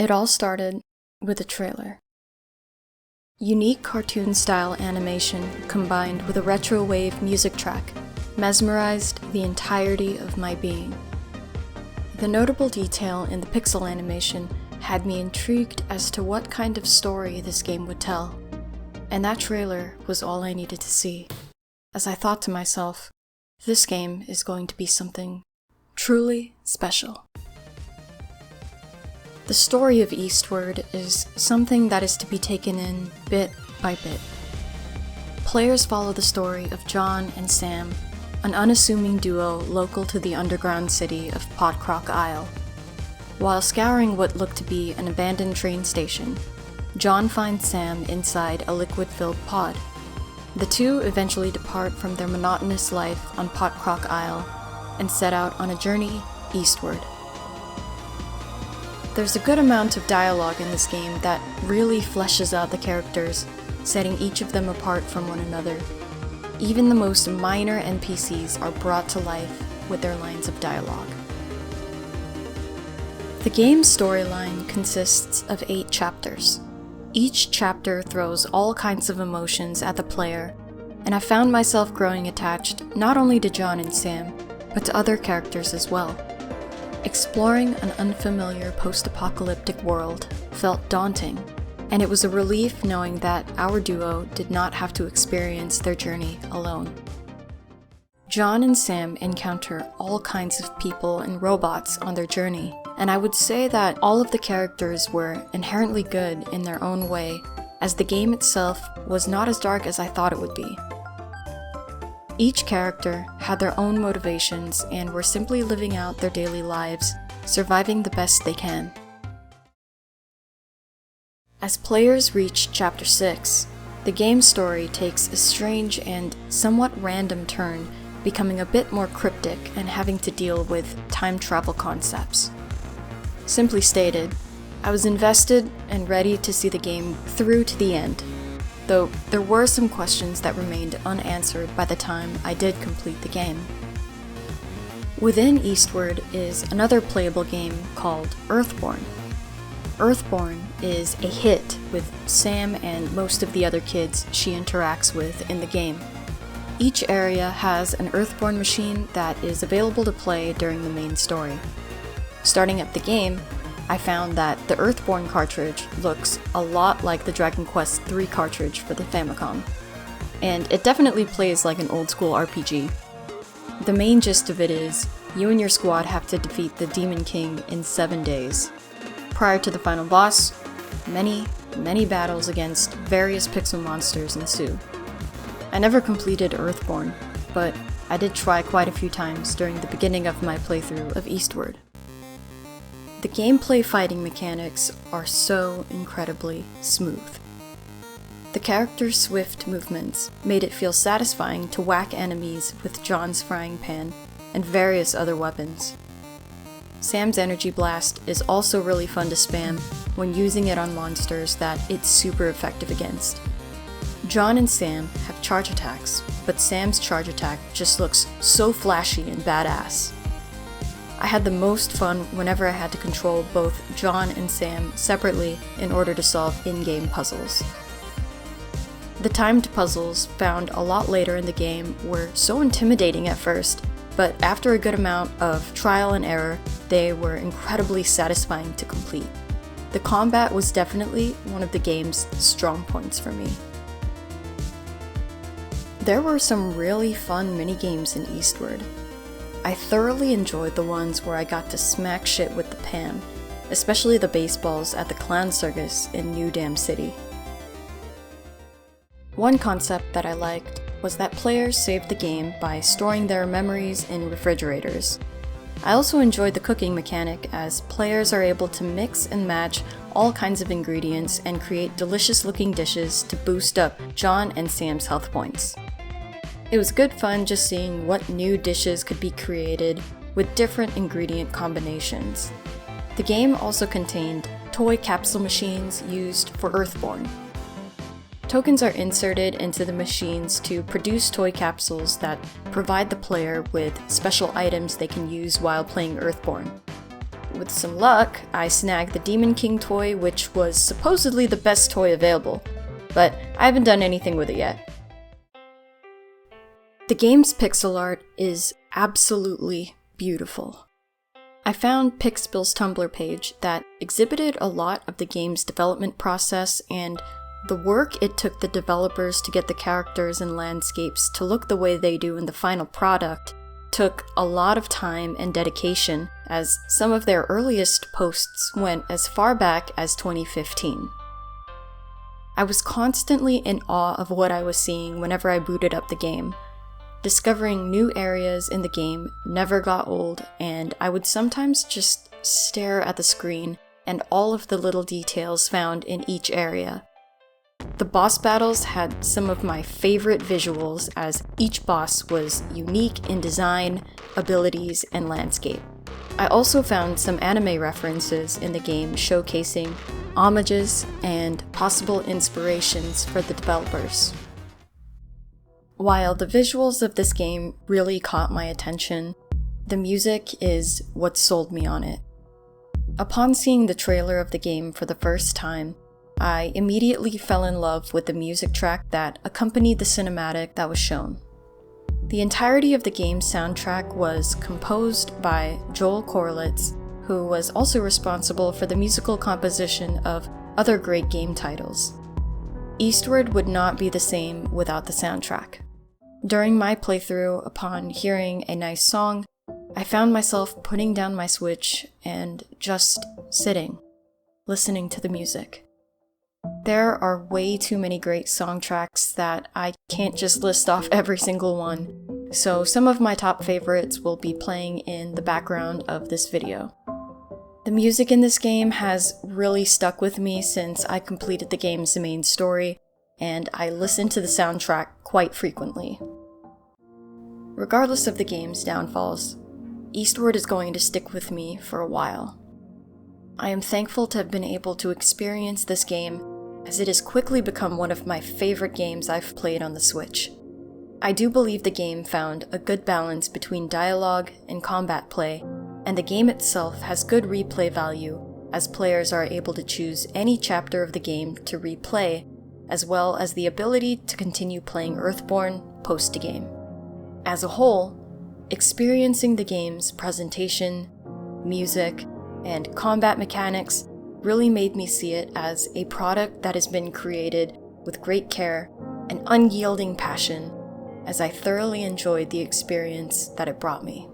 It all started with a trailer. Unique cartoon-style animation combined with a retro wave music track mesmerized the entirety of my being. The notable detail in the pixel animation had me intrigued as to what kind of story this game would tell, and that trailer was all I needed to see, as I thought to myself, this game is going to be something truly special. The story of Eastward is something that is to be taken in bit by bit. Players follow the story of John and Sam, an unassuming duo local to the underground city of Potcrock Isle. While scouring what looked to be an abandoned train station, John finds Sam inside a liquid-filled pod. The two eventually depart from their monotonous life on Potcrock Isle and set out on a journey eastward. There's a good amount of dialogue in this game that really fleshes out the characters, setting each of them apart from one another. Even the most minor NPCs are brought to life with their lines of dialogue. The game's storyline consists of 8 chapters. Each chapter throws all kinds of emotions at the player, and I found myself growing attached not only to John and Sam, but to other characters as well. Exploring an unfamiliar post-apocalyptic world felt daunting, and it was a relief knowing that our duo did not have to experience their journey alone. John and Sam encounter all kinds of people and robots on their journey, and I would say that all of the characters were inherently good in their own way, as the game itself was not as dark as I thought it would be. Each character had their own motivations and were simply living out their daily lives, surviving the best they can. As players reach Chapter 6, the game's story takes a strange and somewhat random turn, becoming a bit more cryptic and having to deal with time travel concepts. Simply stated, I was invested and ready to see the game through to the end, though there were some questions that remained unanswered by the time I did complete the game. Within Eastward is another playable game called Earthborn. Earthborn is a hit with Sam and most of the other kids she interacts with in the game. Each area has an Earthborn machine that is available to play during the main story. Starting up the game, I found that the Earthborn cartridge looks a lot like the Dragon Quest III cartridge for the Famicom, and it definitely plays like an old-school RPG. The main gist of it is, you and your squad have to defeat the Demon King in 7 days. Prior to the final boss, many battles against various pixel monsters ensue. I never completed Earthborn, but I did try quite a few times during the beginning of my playthrough of Eastward. The gameplay fighting mechanics are so incredibly smooth. The character's swift movements made it feel satisfying to whack enemies with John's frying pan and various other weapons. Sam's energy blast is also really fun to spam when using it on monsters that it's super effective against. John and Sam have charge attacks, but Sam's charge attack just looks so flashy and badass. I had the most fun whenever I had to control both John and Sam separately in order to solve in-game puzzles. The timed puzzles found a lot later in the game were so intimidating at first, but after a good amount of trial and error, they were incredibly satisfying to complete. The combat was definitely one of the game's strong points for me. There were some really fun minigames in Eastward. I thoroughly enjoyed the ones where I got to smack shit with the pan, especially the baseballs at the clown circus in New Dam City. One concept that I liked was that players saved the game by storing their memories in refrigerators. I also enjoyed the cooking mechanic, as players are able to mix and match all kinds of ingredients and create delicious looking dishes to boost up John and Sam's health points. It was good fun just seeing what new dishes could be created with different ingredient combinations. The game also contained toy capsule machines used for Earthborn. Tokens are inserted into the machines to produce toy capsules that provide the player with special items they can use while playing Earthborn. with some luck, I snagged the Demon King toy, which was supposedly the best toy available, but I haven't done anything with it yet. The game's pixel art is absolutely beautiful. I found Pixpil's Tumblr page that exhibited a lot of the game's development process and the work it took the developers to get the characters and landscapes to look the way they do in the final product took a lot of time and dedication, as some of their earliest posts went as far back as 2015. I was constantly in awe of what I was seeing whenever I booted up the game. Discovering new areas in the game never got old, and I would sometimes just stare at the screen and all of the little details found in each area. The boss battles had some of my favorite visuals, as each boss was unique in design, abilities, and landscape. I also found some anime references in the game showcasing homages and possible inspirations for the developers. While the visuals of this game really caught my attention, the music is what sold me on it. Upon seeing the trailer of the game for the first time, I immediately fell in love with the music track that accompanied the cinematic that was shown. The entirety of the game's soundtrack was composed by Joel Corelitz, who was also responsible for the musical composition of other great game titles. Eastward would not be the same without the soundtrack. During my playthrough, upon hearing a nice song, I found myself putting down my Switch and just sitting, listening to the music. There are way too many great song tracks that I can't just list off every single one, so some of my top favorites will be playing in the background of this video. The music in this game has really stuck with me since I completed the game's main story, and I listen to the soundtrack quite frequently. Regardless of the game's downfalls, Eastward is going to stick with me for a while. I am thankful to have been able to experience this game, as it has quickly become one of my favorite games I've played on the Switch. I do believe the game found a good balance between dialogue and combat play, and the game itself has good replay value, as players are able to choose any chapter of the game to replay, as well as the ability to continue playing Earthborn post-game. As a whole, experiencing the game's presentation, music, and combat mechanics really made me see it as a product that has been created with great care and unyielding passion, as I thoroughly enjoyed the experience that it brought me.